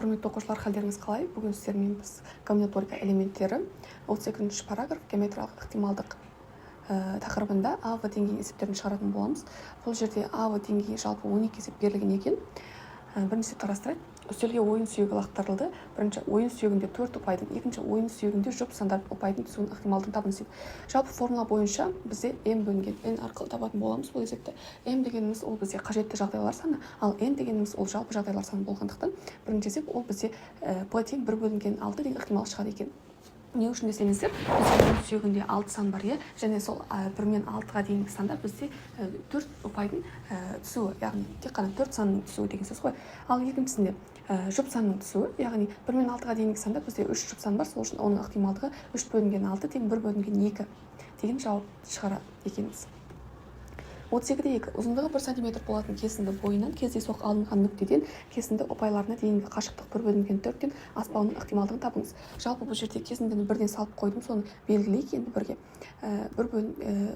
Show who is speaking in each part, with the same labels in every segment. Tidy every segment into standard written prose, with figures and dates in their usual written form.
Speaker 1: Құрметті оқушылар, халдеріңіз қалай? Бүгін сіздермен біз комбинаторика элементтері 32-ші параграф геометриялық ықтималдық тақырыбында АВ деңгейі есептерін шығаратын боламыз. Бұл жерде АВ деңгейі жалпы 12 есеп берілген екен. Бірінші қарастырайық. Үстелге ойын сүйегі лақтырылды. Бірінші ойын сүйегінде 4 ұпайдың, екінші ойын сүйегінде жұп сандар ұпайдың түсуінің ықтималдығын табыңыз дейді. Жалпы формула бойынша бізде m бөлінген n арқылы табатын боламыз бұл есепті. m дегеніміз ол бізде қажетті жағдайлар саны, ал n дегеніміз ол жалпы жағдайлар саны болғандықтан бірінші есеп ол бізде p тең 1 бөлінген 6 деген ықтимал шығады екен. Не үшін десеңіздер, бізде ойын сүйегінде 6 сан бар, және сол 1 мен 6-ға дейінгі санда бізде 4 ұпайдың түсуі, яғни тек қана 4 санның түсуі деген сөз ғой. Ал екіншісінде жұп санның түсуі, яғни 1 мен 6-ға дейінгі санда бізде 3 жұп сан бар, сол үшін оның ықтималдығы 3 бөлінген 6 тең 1 бөлінген 2 деген жауап шығарады екенбіз. 32-де 2 ұзындығы 1 см болатын кесінді бойынан кездейсоқ алынған нүктеден кесінді ұпайларына дейінгі қашықтық 1 бөлінген 4-тен аспауының ықтималдығын табыңыз. Жалпы бұл жерде кесіндіні бірден салып қойдым, соны белгілейік енді бірге.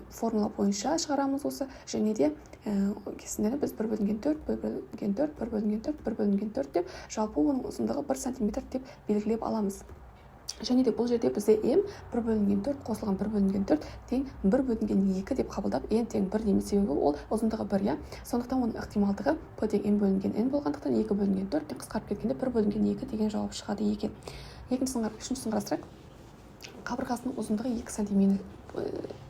Speaker 1: Формула бойынша шығарамыз осы, және де кесіндіні біз 1 бөлінген 4, 1 бөлінген 4, 1 бөлінген 4, 1 бөлінген 4 деп, жалпы оның ұзындығы 1 см деп белгілеп аламыз. Және де бұл жерде бізде m 1 бөлінген 4 қосылған 1 бөлінген 4 тең 1 бөлінген 2 деп қабылдап, n тең 1 дейміз, себебі ол ұзындығы 1, сондықтан оның ықтималдығы p тең m бөлінген n болғандықтан 2 бөлінген 4 тең қысқарып кеткенде 1 бөлінген 2 деген жауап шығады екен. Үшіншісін қарастырайық. Қабырғасының ұзындығы 2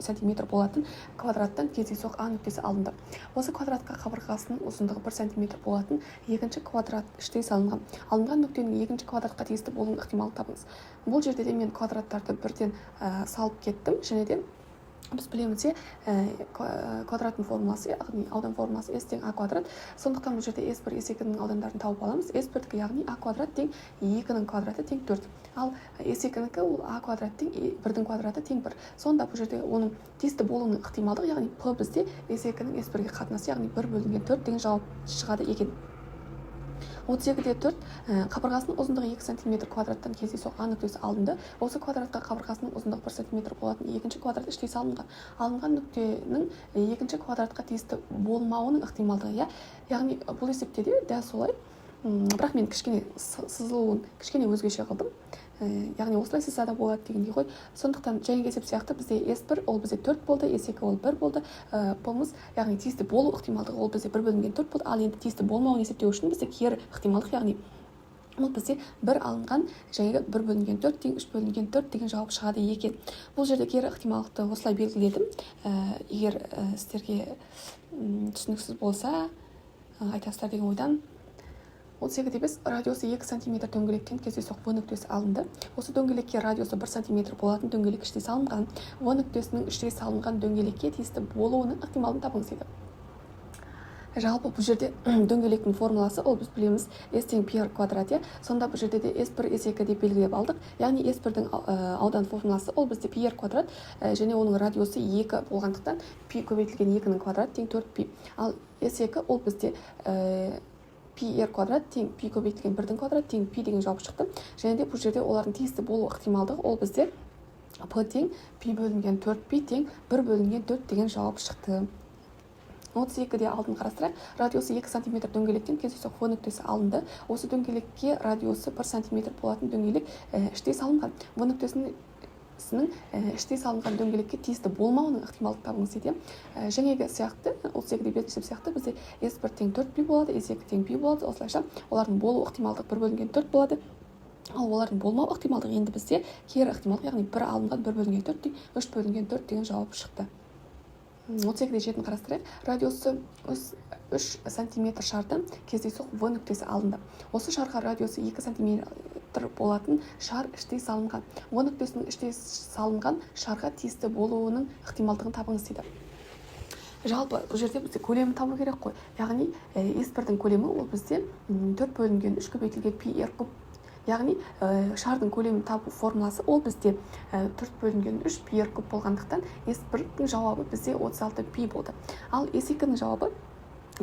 Speaker 1: сантиметр болатын квадраттан кездейсоқ А нүктесі алынды. Осы квадратқа қабырғасының ұзындығы 1 сантиметр болатын екінші квадрат іштей салынған. Алынған нүктенің екінші квадратқа тиісті болуының ықтималын табыңыз. Бұл жерде де мен квадраттарды бірден салып кеттім, және де біз білеміз, квадраттың формуласы, яғни аудан формуласы s тең а квадрат. Сондықтан бұл жерде s1 s2-ның аудандарын тауып аламыз. s1-ді, яғни а квадрат тең 2-ның квадраты тең 4. Ал s2-нікі ол а квадрат тең 1-дің квадраты тең 1. Сонда бұл жерде оның тиісті болуының ықтималдығы, яғни p бізде s2-ның s1-ге қатынасы, яғни 1 бөлінген 4 деген жауап шығады екен. 32-де 4 қабырғасының ұзындығы 2 см квадраттан кездейсоқ А нүктесі алынды. Осы квадратқа қабырғасының ұзындығы 1 см болатын екінші квадрат іштей салынған. Алынған нүктенің екінші квадратқа тиісті болмауының ықтималдығы, яғни бұл есепте де дәл солай. Бірақ мен кішкене сызылуын кішкене өзгеше қылдым. Яғни осылай сызса да болады дегендей ғой. Сондықтан жаңағы есеп сияқты бізде s1 ол бізде 4 болды, s2 ол 1 болды. Болмыз, яғни тиісті болу ықтималдығы ол бізде 1 бөлінген 4 болды. Ал енді тиісті болмауын есептеу үшін бізде кері ықтималдық, яғни ол бізде 1 алынған жаңағы 1 бөлінген 4 тең 3 бөлінген 4 деген жауап шығады екен. Бұл жерде кері ықтималдықты осылай белгіледім. Егер сіздерге түсініксіз болса, айтасыздар деген ойдан. 38-де 5 радиосы 2 см дөңгелектен кездейсоқ В нүктесі алынды. Осы дөңгелекке радиосы 1 см болатын дөңгелек іштей салынған. В нүктесінің іштей салынған дөңгелекке тиісті болуының ықтималын табыңыз дейді. Жалпы бұл жерде дөңгелектің формуласы ол біз білеміз s тең πr квадрат. Сонда бұл жерде де s1 s2 деп белгілеп алдық. Яғни s1-дің аудан формуласы ол бізде πr квадрат, және оның радиосы 2 болғандықтан π көбейтілген 2-ның квадраты тең 4π. Ал s2 ол бізде πr квадрат тең π көбейтілген 1-дің квадраты тең π деген жауап шықты. Және де бұл жерде олардың тиісті болу ықтималдығы ол бізде p тең π бөлінген 4π тең 1 бөлінген 4 деген жауап шықты. 32-де алдын қарастырайық. Радиосы 2 см дөңгелектен кездейсоқ В нүктесі алынды. Осы дөңгелекке радиосы 1 см болатын дөңгелек іштей салынған. В нүктесінің іштей салынған дөңгелекке тиісті болмауының ықтималдығын табыңыз дейді. Жаңағы сияқты, 38-де 5 есеп сияқты бізде s1 тең 4π болады, s2 тең π болады. Осылайша олардың болу ықтималдығы 1 бөлінген 4 болады. Ал олардың болмау ықтималдығы енді бізде кері ықтималдық, яғни 1 алынған 1 бөлінген 4 тең 3 бөлінген 4 деген жауап шықты. 38-де 7-ні қарастырайық. Радиосы 3 см шардан кездейсоқ В нүктесі алынды. Осы шарға радиосы 2 см болатын шар іштей салынған. В нүктесінің іштей салынған шарға тиісті болуының ықтималдығын табыңыз дейді. Жалпы бұл жерде бізде көлемін табу керек қой. Яғни s1-дің көлемі ол бізде 4 бөлінген 3 көбейтілген πr куб. Яғни шардың көлемін табу формуласы ол бізде 4 бөлінген 3 πr куб болғандықтан s1-дің жауабы бізде 36π болды. Ал s2-ның жауабы,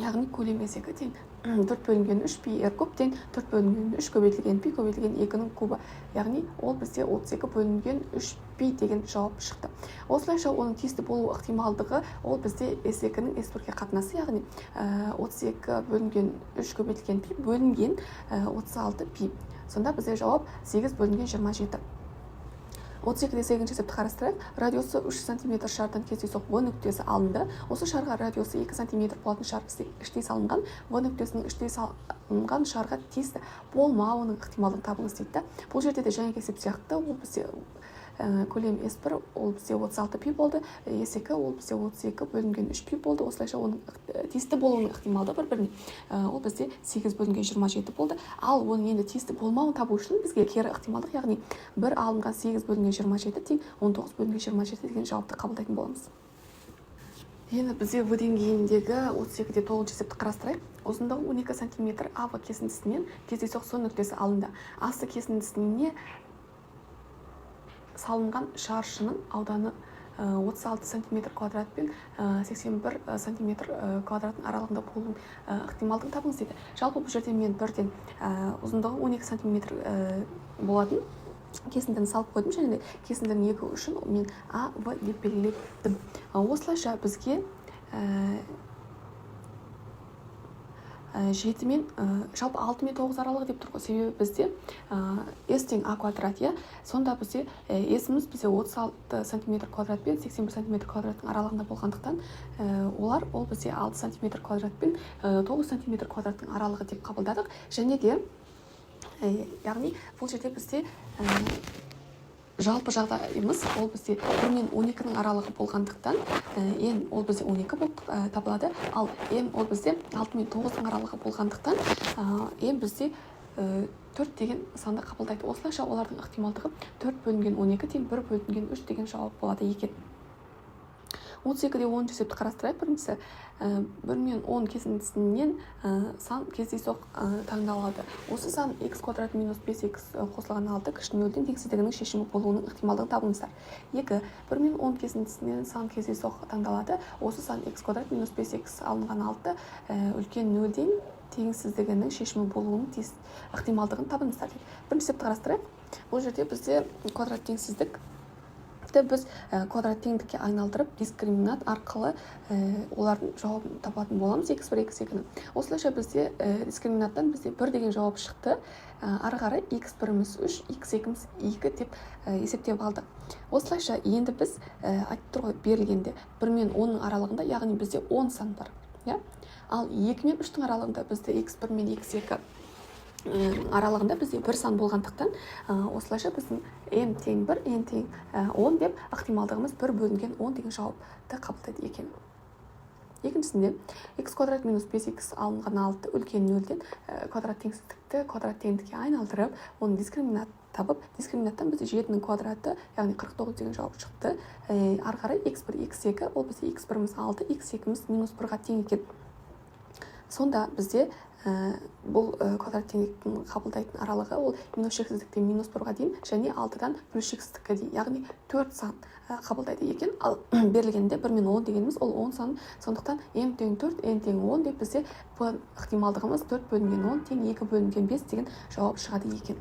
Speaker 1: яғни көлем s2 тең 4 бөлінген 3 πr куб тең 4 бөлінген 3 көбейтілген π көбейтілген 2-ның кубы. Яғни ол бізде 32 бөлінген 3π пи деген жауап шықты. Осылайша оның тиісті болу ықтималдығы ол бізде S2-нің S1-ге қатынасы, яғни 32 бөлінген 3 көбейтілген пи бөлінген 36 пи. Сонда бізде жауап 8 бөлінген 27. 32-де 8 есепті қарастырайық. Радиусы 3 см шардан кездейсоқ В нүктесі алынды. Осы шарға радиусы 2 см болатын шар іштей салынған. В нүктесінің іштей салынған шарға тиісті болмауының ықтималдығын табыңыз дейді. Бұл жерде де жаңа есеп сияқты, ол бізде көлем S1 ол бізде 36 пи болды, S2 ол бізде 32 бөлінген 3 пи болды. Осылайша оның тиісті болуының ықтималдығы бір-біріне ол бізде 8 бөлінген 27 болды. Ал оның енді тиісті болмауын табу үшін бізге кері ықтималдық, яғни бір алынған 8 бөлінген 27 тең 19 бөлінген 27 деген жауапты қабылдайтын боламыз. Енді бізде В деңгейіндегі 32-де 9 есепті қарастырайық. Ұзындығы 12 см АВ кесіндісінен кездейсоқ С нүктесі алынды. Асты кесіндісіне салынған шаршының ауданы 36 см квадрат пен 81 см квадраттың аралығында болуының ықтималдығын табыңыз дейді. Жалпы бұл жерде мен бірден ұзындығы 12 см болатын кесіндіні салып қойдым, және де кесіндінің егі үшін мен А, В деп белгіледім. Осылайша бізге 7 мен жалпы 6 мен 9 аралығы деп тұр ғой. Себебі бізде S тең А квадрат, сонда бізде S-іміз бізде 36 см квадрат пен 81 см квадраттың аралығында болғандықтан олар ол бізде 6 см квадрат пен 9 см квадраттың аралығы деп қабылдадық. Және де яғни бұл жерде бізде жалпы жағдайымыз ол бізде 1 мен 12-нің аралығы болғандықтан N ол бізде 12 болып табылады, ал M ол бізде 6 мен 9-ның аралығы болғандықтан M бізде 4 деген санды қабылдайды. Осылайша олардың ықтималдығы 4 бөлінген 12 тең 1 бөлінген 3 деген жауап болады екен. 32-де 10 есепті қарастырайық. Біріншісі 1 мен 10 кесіндісінен сан кездейсоқ таңдалады. Осы сан x квадрат минус 5x қосылған 6 кіші нөлден теңсіздігінің шешімі болуының ықтималдығын табыңыздар. 2. 1 мен 10 кесіндісінен сан кездейсоқ таңдалады. Осы сан x квадрат минус 5x алынған 6 үлкен нөлден теңсіздігінің шешімі болуының ықтималдығын табыңыздар. Бірінші есепті қарастырайық. Бұл жерде бізде квадрат теңсіздік біз квадрат теңдікке айналдырып дискриминант арқылы олардың жауабын табатын боламыз, x1 x2-ні. Осылайша бізде дискриминанттан бізде 1 деген жауап шықты. Ары қарай x1-іміз 3, x2-іміз 2 деп есептеп алдық. Осылайша енді біз айтып тұр ғой, берілгенде 1 мен 10-ның аралығында, яғни бізде 10 сан бар. Ал 2 мен 3-дің аралығында бізде x1 мен x2 аралығында бізде бір сан болғандықтан осылайша біздің n тең 1, n тең 10 деп ықтималдығымыз 1 бөлінген 10 деген жауапты қабылдайды екен. Екіншісінде x квадрат минус 5x алынған 6 үлкен нөлден квадрат теңсіздікті квадрат теңдікке айналдырып, оны дискриминант табып, дискриминанттан бізде 7-нің квадраты, яғни 49 деген жауап шықты. Ары қарай x1, x2 ол бізде x1-іміз 6, x2-іміз минус 1-ға тең екен. Сонда бізде бұл квадрат теңдіктің қабылдайтын аралығы ол минус шексіздіктен минус 1-ға дейін және 6-дан плюс шексіздікке дейін, яғни 4 сан қабылдайды екен. Ал берілгенде 1 мен 10 дегеніміз ол 10 сан, сондықтан m тең 4, n тең 10 деп бізде ықтималдығымыз 4 бөлінген 10 тең 2 бөлінген 5 деген жауап шығады екен.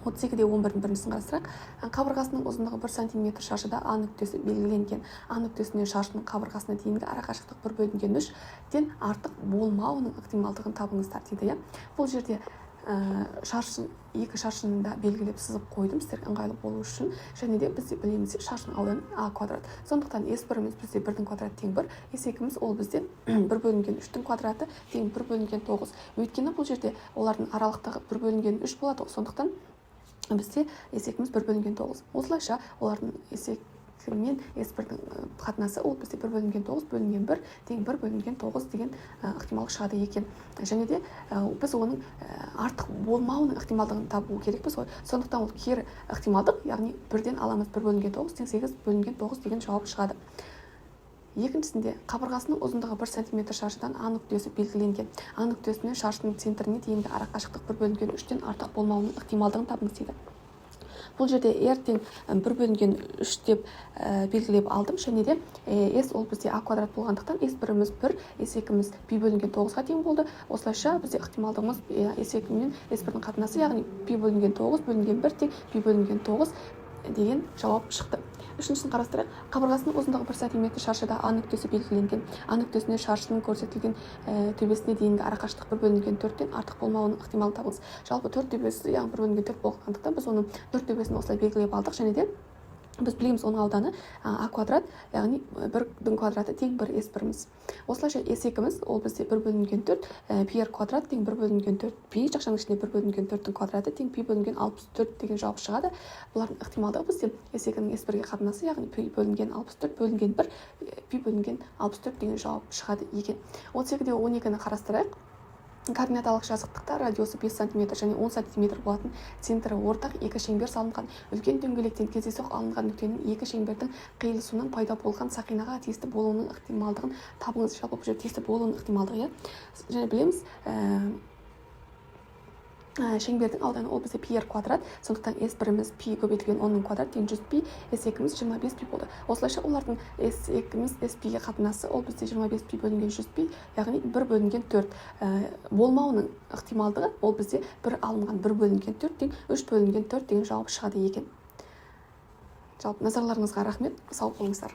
Speaker 1: 32-де 11-дің біріншісін қарастырайық. Қабырғасының ұзындығы 1 см шаршыда А нүктесі белгіленген. А нүктесінен шаршының қабырғасына дейінгі арақашықтық 1 бөлінген 3-тен артық болмауының ықтималдығын табыңыздар дейді. Бұл жерде екі шаршыны да белгілеп сызып қойдым сіздерге ыңғайлы болу үшін. Және де біз білеміз шаршының ауданы А квадрат. Сондықтан S1-іміз бізде 1-дің квадраты тең 1, S2-іміз ол бізде 1 бөлінген 3-тің квадраты тең 1 бөлінген 9. Өйткені бұл жерде олардың аралықтағы 1 бөлінген 3 болады. Сондықтан бізде S2-іміз 1 бөлінген 9. Осылайша олардың S2 мен S1-дің қатынасы ол бізде 1 бөлінген 9 бөлінген 1 тең 1 бөлінген 9 деген ықтималық шығады екен. Және де біз оның артық болмауының ықтималдығын табу керекпіз ғой. Сондықтан ол кері ықтималдық, яғни 1-ден аламыз 1 бөлінген 9 тең 8 бөлінген 9 деген жауап шығады. Екіншісінде қабырғасының ұзындығы 1 см шаршыдан А нүктесі белгіленген. А нүктесінен шаршының центріне дейінгі арақашықтық 1 бөлінген 3-тен артық болмауының ықтималдығын табыңыз дейді. Бұл жерде r тең 1 бөлінген 3 деп белгілеп алдым. Және де s ол бізде А квадрат болғандықтан S1-іміз 1, S2-іміз π бөлінген 9-ға тең болды. Осылайша бізде ықтималдығымыз S2 мен S1-дің қатынасы, яғни π бөлінген 9 бөлінген 1 тең π бөлінген 9 деген жауап шықты. Үшіншісін қарастырайық. Қабырғасының ұзындығы 1 см шаршыда А нүктесі белгіленген. А нүктесіне шаршының көрсетілген төбесіне дейінгі арақашықтық 1/4-тен артық болмауының ықтималын табыңыз. Жалпы 4 төбесі, яғни 1/4 болғандықтан біз оның 4 төбесін осылай белгілеп алдық, және де біз білеміз оның ауданы а квадрат, яғни 1-дің квадраты тең 1s1-міз. Осылайша s2-міз ол бізде 1/4, πr квадрат тең 1/4, π жақшаның ішінде 1/4-тің квадраты тең π/64 деген жауап шығады. Бұлардың ықтималдығы бізде s2-ның s1-ге қатынасы, яғни π/64 бөлінген 1, π/64 деген жауап шығады екен. 18-де 12-ні қарастырайық. Координаталық жазықтықта радиусы 5 см және 10 см болатын центрі ортақ екі шеңбер салынған. Үлкен дөңгелектен кездейсоқ алынған нүктенің екі шеңбердің қиылысуынан пайда болған сақинаға тиісті болуының ықтималдығын табыңыз. Жалпы бұл жерде тиісті болуының ықтималдығы, және білеміз, шеңбердің ауданы ол бізде πr квадрат, сондықтан s1-міз π көбейтілген 10-ның квадрат тең 100π, s2-міз 25π болды. Осылайша олардың s2-міз s-пге қатынасы ол бізде 25π бөлінген 100π, яғни 1/4. Болмауының ықтималдығы ол бізде 1 алынған 1/4 тең 3/4 деген жауап шығады екен. Жалпы назарларыңызға рахмет, сау болыңыздар.